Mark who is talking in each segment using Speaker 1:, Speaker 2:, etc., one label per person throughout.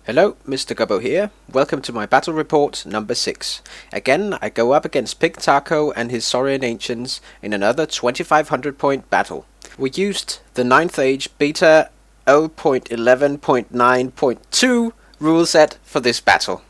Speaker 1: Hello, Mr.Gobbo here. Welcome to my battle report number 6. Again, I go up against Pinktaco and his Saurian Ancients in another 2500 point battle. We used the 9th Age v.0.11.9.2 rule set for this battle.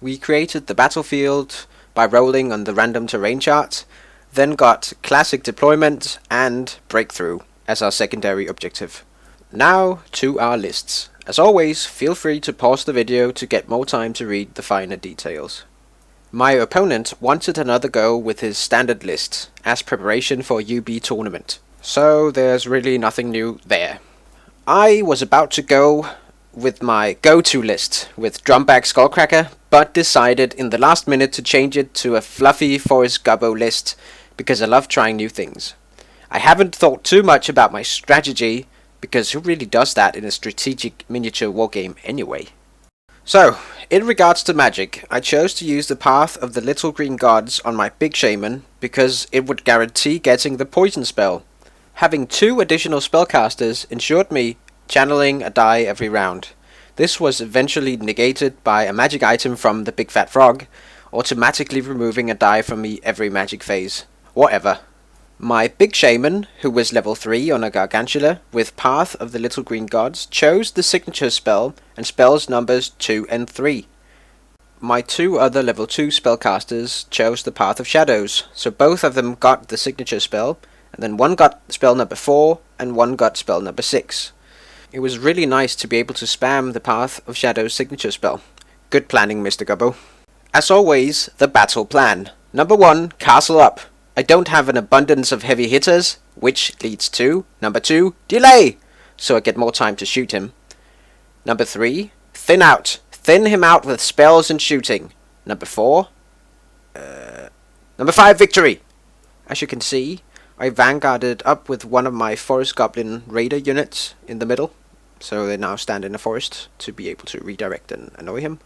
Speaker 1: We created the battlefield by rolling on the random terrain chart, then got classic deployment and breakthrough as our secondary objective. Now to our lists. As always, feel free to pause the video to get more time to read the finer details. My opponent wanted another go with his standard list, as preparation for UB tournament, so there's really nothing new there. I was about to go with my go-to list, with Drumbag Skullcracker, but decided in the last minute to change it to a fluffy Orcs Gobbo list, because I love trying new things. I haven't thought too much about my strategy, because who really does that in a strategic miniature wargame anyway? So, in regards to magic, I chose to use the Path of the Little Green Gods on my Big Shaman, because it would guarantee getting the poison spell. Having 2 additional spellcasters ensured me channeling a die every round. This was eventually negated by a magic item from the Big Fat Frog, automatically removing a die from me every magic phase. Whatever. My Big Shaman, who was level 3 on a Gargantula with Path of the Little Green Gods, chose the signature spell and spells numbers 2 and 3. My 2 other level 2 spellcasters chose the Path of Shadows, so both of them got the signature spell, and then one got spell number 4 and one got spell number 6. It was really nice to be able to spam the Path of Shadows signature spell. Good planning, Mr. Gobbo. As always, the battle plan. Number 1, castle up. I don't have an abundance of heavy hitters, which leads to, number 2, delay, so I get more time to shoot him. Number 3, thin out. Thin him out with spells and shooting. Number 4, number 5, victory. As you can see, I vanguarded up with one of my Forest Goblin Raider units in the middle, so they now stand in the forest to be able to redirect and annoy him.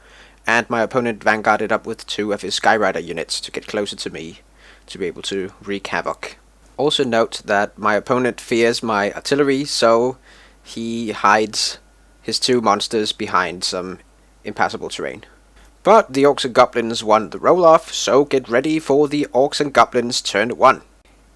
Speaker 1: And my opponent vanguarded up with 2 of his Skyrider units to get closer to me, to be able to wreak havoc. Also note that my opponent fears my artillery, so he hides his 2 monsters behind some impassable terrain. But the Orcs and Goblins won the roll-off, so get ready for the Orcs and Goblins turn 1.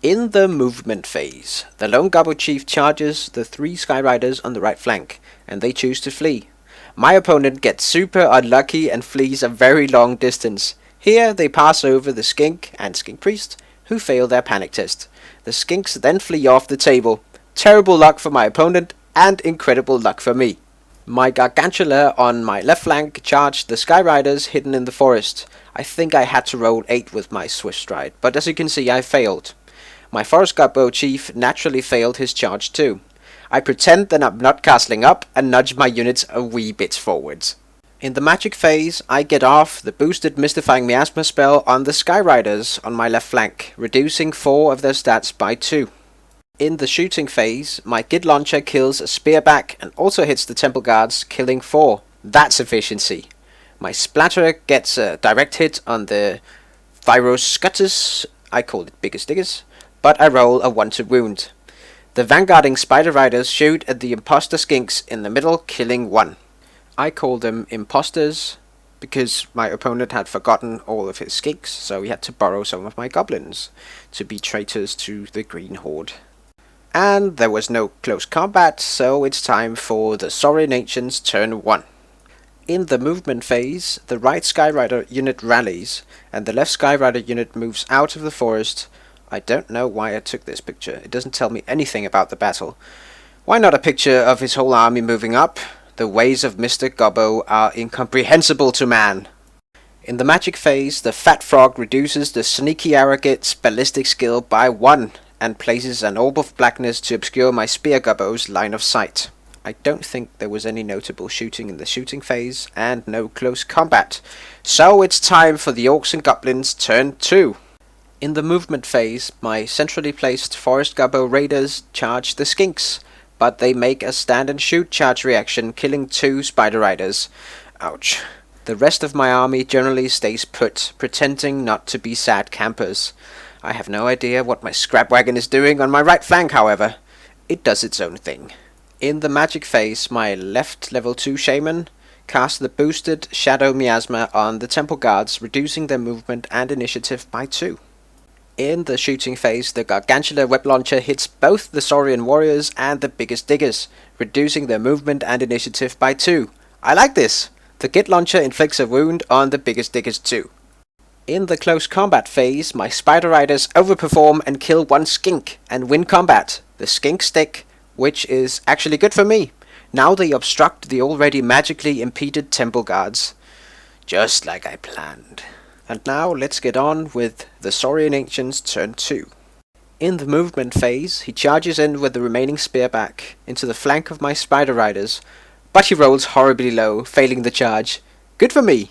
Speaker 1: In the movement phase, the Lone Gobbo Chief charges the 3 Skyriders on the right flank, and they choose to flee. My opponent gets super unlucky and flees a very long distance. Here they pass over the Skink and Skink Priest, who fail their panic test. The Skinks then flee off the table. Terrible luck for my opponent, and incredible luck for me. My Gargantula on my left flank charged the Skyriders hidden in the forest. I think I had to roll 8 with my Swift Stride, but as you can see I failed. My Forest Gobbo Chief naturally failed his charge too. I pretend that I'm not castling up and nudge my units a wee bit forwards. In the magic phase, I get off the boosted Mystifying Miasma spell on the Skyriders on my left flank, reducing 4 of their stats by 2. In the shooting phase, my Gid Launcher kills a Spearback and also hits the Temple Guards, killing 4. That's efficiency. My Splatter gets a direct hit on the Viroscutus, I call it Biggest Diggers, but I roll a 1 to wound. The vanguarding Spider Riders shoot at the Imposter Skinks in the middle, killing 1. I call them imposters because my opponent had forgotten all of his skinks, so he had to borrow some of my goblins to be traitors to the Green Horde. And there was no close combat, so it's time for the Saurian Ancients turn 1. In the movement phase, the right Skyrider unit rallies, and the left Skyrider unit moves out of the forest. I don't know why I took this picture, it doesn't tell me anything about the battle. Why not a picture of his whole army moving up? The ways of Mr. Gobbo are incomprehensible to man. In the magic phase, the Fat Frog reduces the Sneaky Arrogate's ballistic skill by 1 and places an orb of blackness to obscure my Spear Gobbo's line of sight. I don't think there was any notable shooting in the shooting phase and no close combat, so it's time for the Orcs and Goblins turn 2. In the movement phase, my centrally placed Forest Gobbo Raiders charge the Skinks, but they make a stand and shoot charge reaction, killing 2 Spider Riders. Ouch. The rest of my army generally stays put, pretending not to be sad campers. I have no idea what my scrap wagon is doing on my right flank, however. It does its own thing. In the magic phase, my left level 2 shaman cast the boosted Shadow Miasma on the Temple Guards, reducing their movement and initiative by 2. In the shooting phase, the Gargantula Web Launcher hits both the Saurian Warriors and the Biggest Diggers, reducing their movement and initiative by 2. I like this! The Git Launcher inflicts a wound on the Biggest Diggers too. In the close combat phase, my Spider Riders overperform and kill one skink and win combat, the Skink Stick, which is actually good for me. Now they obstruct the already magically impeded Temple Guards. Just like I planned. And now let's get on with the Saurian Ancients turn 2. In the movement phase, he charges in with the remaining spearback into the flank of my Spider Riders, but he rolls horribly low, failing the charge. Good for me!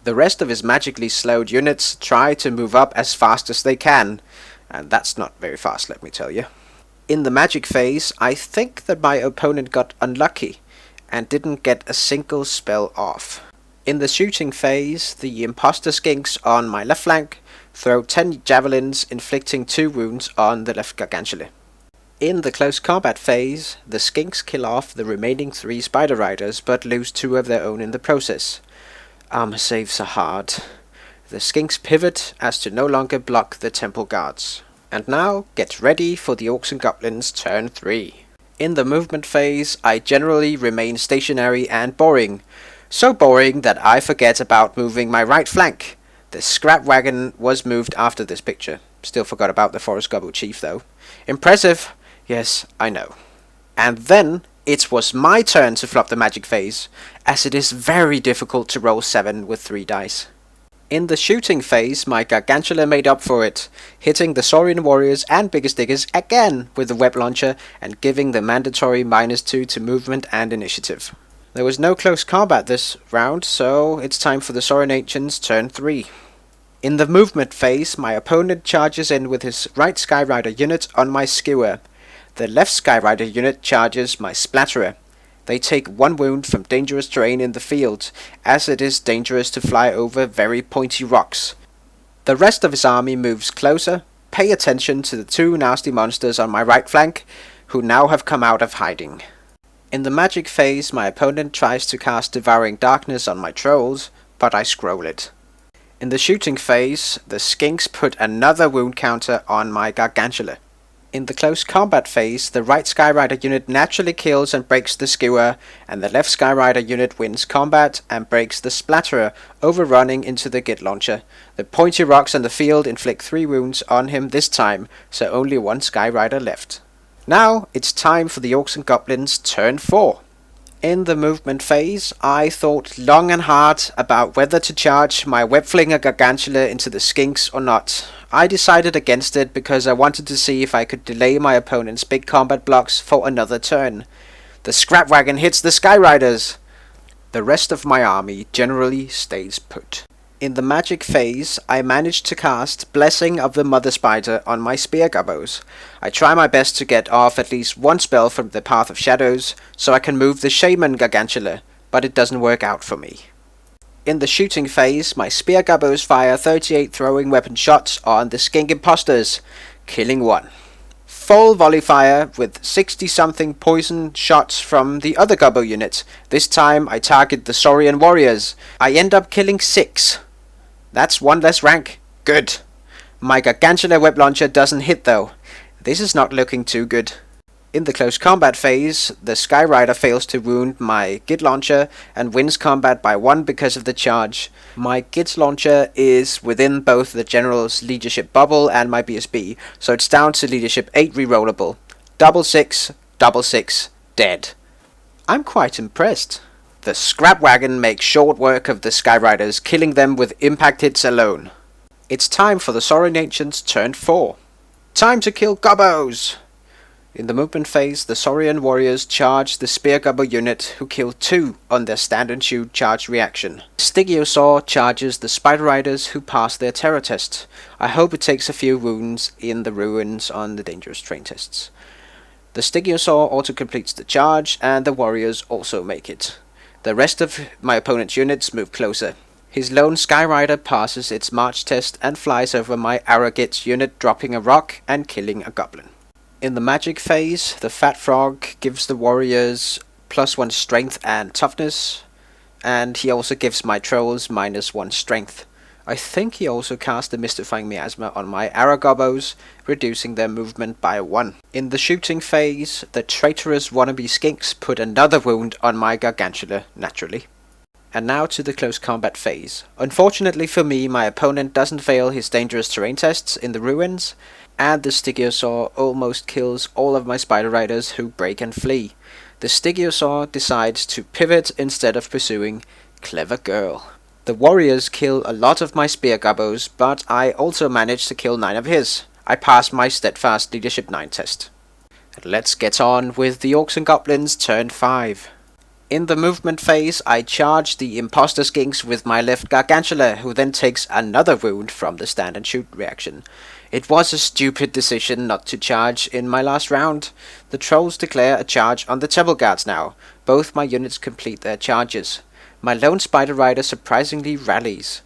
Speaker 1: The rest of his magically slowed units try to move up as fast as they can, and that's not very fast, let me tell you. In the magic phase, I think that my opponent got unlucky and didn't get a single spell off. In the shooting phase, the imposter skinks on my left flank throw 10 javelins, inflicting 2 wounds on the left Gargantula. In the close combat phase, the skinks kill off the remaining 3 Spider Riders, but lose 2 of their own in the process. Armor saves are hard. The skinks pivot as to no longer block the Temple Guards. And now, get ready for the Orcs and Goblins turn 3. In the movement phase, I generally remain stationary and boring. So boring that I forget about moving my right flank. The scrap wagon was moved after this picture. Still forgot about the Orcs Gobbo chief though. Impressive! Yes, I know. And then, it was my turn to flop the magic phase, as it is very difficult to roll 7 with 3 dice. In the shooting phase, my Gargantula made up for it, hitting the Saurian Warriors and Biggest Diggers again with the Web Launcher and giving the mandatory -2 to movement and initiative. There was no close combat this round, so it's time for the Saurian Ancients turn 3. In the movement phase, my opponent charges in with his right Skyrider unit on my Skewer. The left Skyrider unit charges my Splatterer. They take 1 wound from dangerous terrain in the field, as it is dangerous to fly over very pointy rocks. The rest of his army moves closer. Pay attention to the 2 nasty monsters on my right flank, who now have come out of hiding. In the magic phase, my opponent tries to cast Devouring Darkness on my trolls, but I scroll it. In the shooting phase, the skinks put another wound counter on my Gargantula. In the close combat phase, the right Skyrider unit naturally kills and breaks the Skewer, and the left Skyrider unit wins combat and breaks the Splatterer, overrunning into the Git Launcher. The pointy rocks on the field inflict 3 wounds on him this time, so only 1 Skyrider left. Now, it's time for the Orcs and Goblins turn 4. In the movement phase, I thought long and hard about whether to charge my Webflinger Gargantula into the skinks or not. I decided against it because I wanted to see if I could delay my opponent's big combat blocks for another turn. The scrap wagon hits the Skyriders! The rest of my army generally stays put. In the magic phase, I managed to cast Blessing of the Mother Spider on my Spear-Gobbos. I try my best to get off at least 1 spell from the Path of Shadows, so I can move the Shaman Gargantula, but it doesn't work out for me. In the shooting phase, my Spear-Gobbos fire 38 throwing weapon shots on the Skink Imposters, killing 1. Full volley fire with 60-something poison shots from the other Gobbo unit. This time I target the Saurian Warriors. I end up killing 6. That's 1 less rank. Good. My Gargantula Web Launcher doesn't hit though. This is not looking too good. In the close combat phase, the Skyrider fails to wound my Git Launcher and wins combat by 1 because of the charge. My Git Launcher is within both the General's leadership bubble and my BSB, so it's down to leadership 8 rerollable. 6, 6, dead. I'm quite impressed. The scrap wagon makes short work of the Skyriders, killing them with impact hits alone. It's time for the Saurian Ancients turn 4. Time to kill Gobbos! In the movement phase, the Saurian Warriors charge the Spear-Gobbo unit, who kill 2 on their stand and shoot charge reaction. Stygiosaur charges the Spider Riders, who pass their terror test. I hope it takes a few wounds in the ruins on the dangerous train tests. The Stygiosaur auto-completes the charge, and the Warriors also make it. The rest of my opponent's units move closer. His lone Skyrider passes its march test and flies over my Arrogate unit, dropping a rock and killing a goblin. In the magic phase, the Fat Frog gives the Warriors +1 strength and toughness, and he also gives my trolls -1 strength. I think he also cast the mystifying miasma on my Gobbos, reducing their movement by 1. In the shooting phase, the traitorous wannabe skinks put another wound on my Gargantula, naturally. And now to the close combat phase. Unfortunately for me, my opponent doesn't fail his dangerous terrain tests in the ruins, and the Stygiosaur almost kills all of my Spider Riders who break and flee. The Stygiosaur decides to pivot instead of pursuing. Clever girl. The warriors kill a lot of my Spear-Gobbos, but I also managed to kill 9 of his. I passed my Steadfast Leadership 9 test. Let's get on with the Orcs and Goblins turn 5. In the movement phase, I charge the Imposter Skinks with my left Gargantula, who then takes another wound from the stand and shoot reaction. It was a stupid decision not to charge in my last round. The trolls declare a charge on the Temple Guards now. Both my units complete their charges. My lone Spider Rider surprisingly rallies.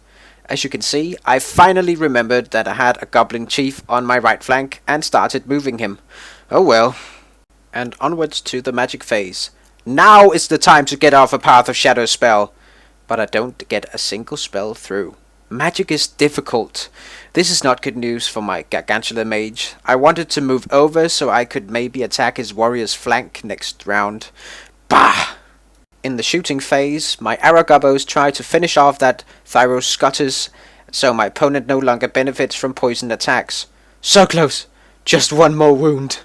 Speaker 1: As you can see, I finally remembered that I had a Goblin Chief on my right flank and started moving him. Oh well. And onwards to the magic phase. Now is the time to get off a Path of Shadow spell. But I don't get a single spell through. Magic is difficult. This is not good news for my Gargantula mage. I wanted to move over so I could maybe attack his warrior's flank next round. Bah! In the shooting phase, my Gobbos try to finish off that Thyroscotus, so my opponent no longer benefits from poison attacks. So close! Just one more wound!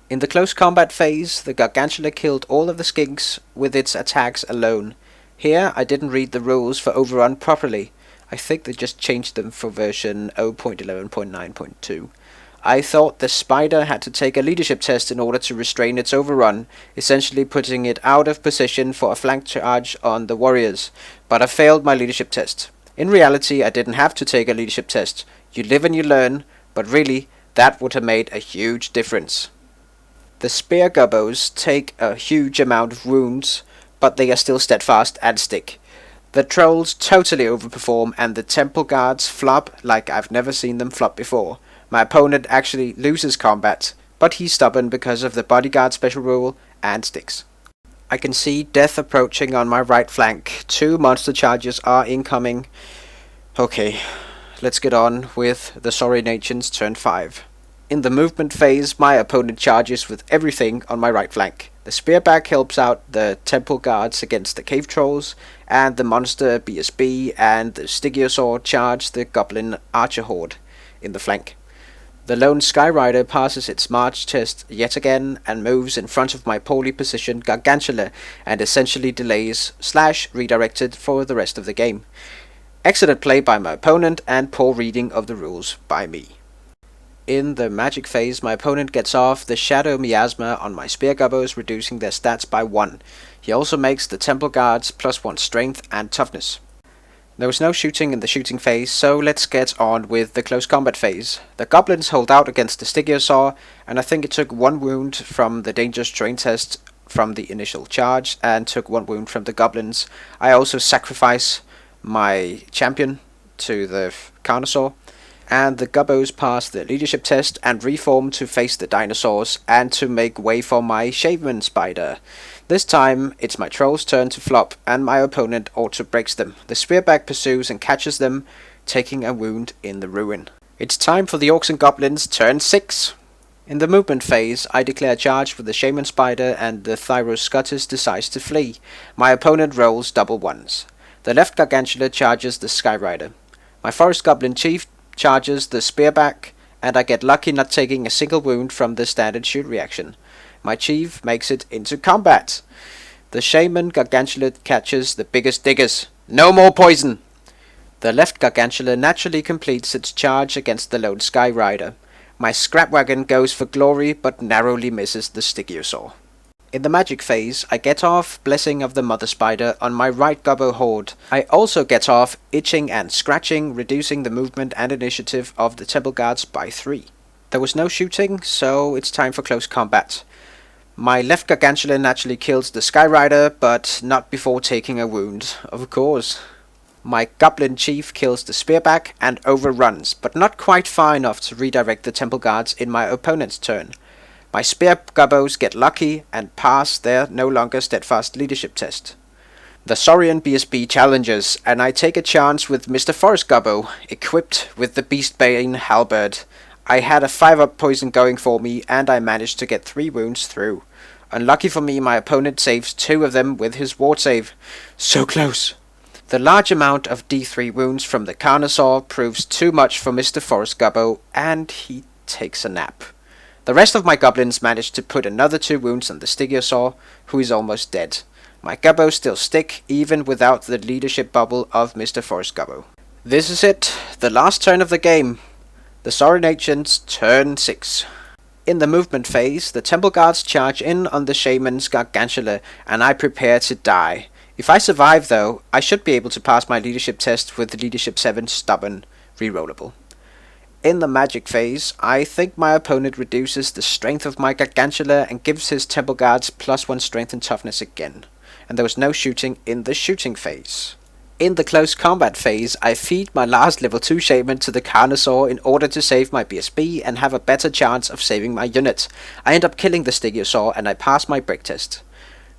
Speaker 1: In the close combat phase, the Gargantula killed all of the skinks with its attacks alone. Here, I didn't read the rules for overrun properly. I think they just changed them for version 0.11.9.2. I thought the spider had to take a leadership test in order to restrain its overrun, essentially putting it out of position for a flank charge on the warriors, but I failed my leadership test. In reality, I didn't have to take a leadership test. You live and you learn, but really, that would have made a huge difference. The Spear-Gobbos take a huge amount of wounds, but they are still steadfast and stick. The trolls totally overperform and the temple guards flop like I've never seen them flop before. My opponent actually loses combat, but he's stubborn because of the bodyguard special rule and sticks. I can see death approaching on my right flank. 2 monster charges are incoming. Okay, let's get on with the Saurian Ancients turn 5. In the movement phase, my opponent charges with everything on my right flank. The Spearback helps out the Temple Guards against the Cave Trolls, and the Monster BSB and the Stygiosaur charge the Goblin Archer Horde in the flank. The lone Sky Rider passes its March test yet again and moves in front of my poorly positioned Gargantula and essentially delays / redirected for the rest of the game. Excellent play by my opponent and poor reading of the rules by me. In the magic phase, my opponent gets off the Shadow Miasma on my Spear-Gobbos, reducing their stats by 1. He also makes the Temple Guards +1 strength and toughness. There was no shooting in the shooting phase, so let's get on with the close combat phase. The Goblins hold out against the Stygiosaur, and I think it took 1 wound from the dangerous terrain test from the initial charge, and took 1 wound from the Goblins. I also sacrifice my champion to the Carnosaur, and the Gobbos pass the leadership test and reform to face the dinosaurs and to make way for my Shaman Spider. This time, it's my Troll's turn to flop, and my opponent auto breaks them. The Spearback pursues and catches them, taking a wound in the ruin. It's time for the Orcs and Goblins turn 6. In the movement phase, I declare charge with the Shaman Spider and the Thyroscotus decides to flee. My opponent rolls double 1s. The left Gargantula charges the Sky Rider. My Forest Goblin Chief charges the Spearback, and I get lucky not taking a single wound from the standard shoot reaction. My Chief makes it into combat. The Shaman Gargantula catches the biggest diggers. No more poison! The left Gargantula naturally completes its charge against the lone Sky Rider. My Scrap Wagon goes for glory, but narrowly misses the Stygiosaur. In the magic phase, I get off Blessing of the Mother Spider on my right Gobbo Horde. I also get off Itching and Scratching, reducing the movement and initiative of the Temple Guards by 3. There was no shooting, so it's time for close combat. My left Gargantula naturally kills the Sky Rider, but not before taking a wound, of course. My Goblin Chief kills the Spearback and overruns, but not quite far enough to redirect the Temple Guards in my opponent's turn. My Spear-Gobbos get lucky and pass their no longer steadfast leadership test. The Saurian BSB challenges, and I take a chance with Mr. Gobbo, equipped with the Beastbane halberd. I had a 5-up poison going for me, and I managed to get 3 wounds through. Unlucky for me, my opponent saves 2 of them with his ward save. So close! The large amount of D3 wounds from the Carnosaur proves too much for Mr. Gobbo, and he takes a nap. The rest of my goblins managed to put another 2 wounds on the Stygiosaur, who is almost dead. My Gobbos still stick, even without the leadership bubble of Mr. Gobbo. This is it, the last turn of the game. The Saurian Ancients, turn 6. In the movement phase, the Temple Guards charge in on the Shaman's Gargantula, and I prepare to die. If I survive though, I should be able to pass my leadership test with leadership 7 stubborn, rerollable. In the magic phase, I think my opponent reduces the strength of my Gargantula and gives his Temple Guards +1 strength and toughness again. And there was no shooting in the shooting phase. In the close combat phase, I feed my last level 2 Shaman to the Carnosaur in order to save my BSB and have a better chance of saving my unit. I end up killing the Stygiosaur and I pass my break test.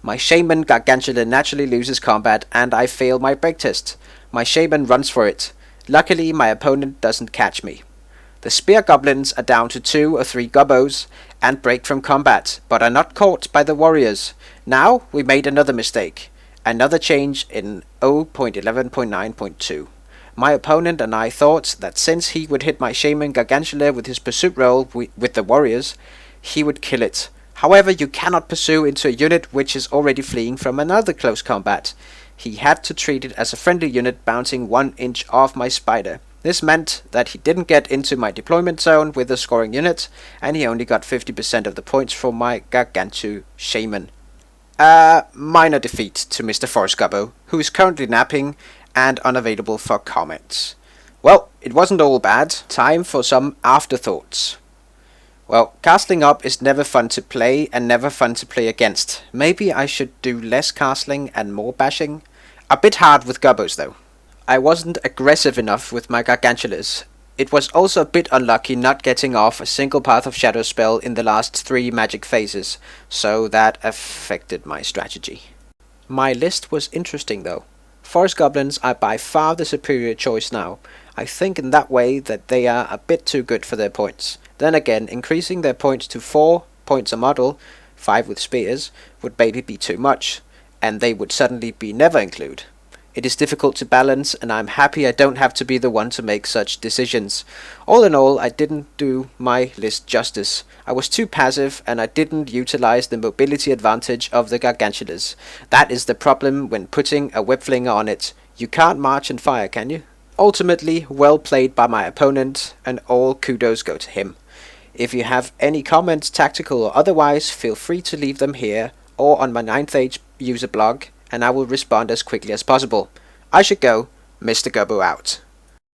Speaker 1: My Shaman Gargantula naturally loses combat and I fail my break test. My Shaman runs for it. Luckily, my opponent doesn't catch me. The Spear Goblins are down to 2 or 3 Gobbos and break from combat, but are not caught by the warriors. Now we made another mistake. Another change in v.0.11.9.2. My opponent and I thought that since he would hit my Shaman Gargantula with his pursuit roll with the warriors, he would kill it. However, you cannot pursue into a unit which is already fleeing from another close combat. He had to treat it as a friendly unit bouncing 1 inch off my spider. This meant that he didn't get into my deployment zone with a scoring unit, and he only got 50% of the points for my Gargantu Shaman. Minor defeat to Mr. Gobbo, who is currently napping and unavailable for comments. Well, it wasn't all bad. Time for some afterthoughts. Well, castling up is never fun to play and never fun to play against. Maybe I should do less castling and more bashing. A bit hard with Gobbos though. I wasn't aggressive enough with my Gargantulas. It was also a bit unlucky not getting off a single Path of Shadow spell in the last 3 magic phases, so that affected my strategy. My list was interesting though. Forest Goblins are by far the superior choice now. I think in that way that they are a bit too good for their points. Then again, increasing their points to 4 points a model, 5 with spears, would maybe be too much, and they would suddenly be never include. It is difficult to balance, and I'm happy I don't have to be the one to make such decisions. All in all, I didn't do my list justice. I was too passive, and I didn't utilize the mobility advantage of the Gargantulas. That is the problem when putting a web flinger on it. You can't march and fire, can you? Ultimately, well played by my opponent, and all kudos go to him. If you have any comments, tactical or otherwise, feel free to leave them here, or on my 9th Age user blog, and I will respond as quickly as possible. I should go. Mr. Gobbo out.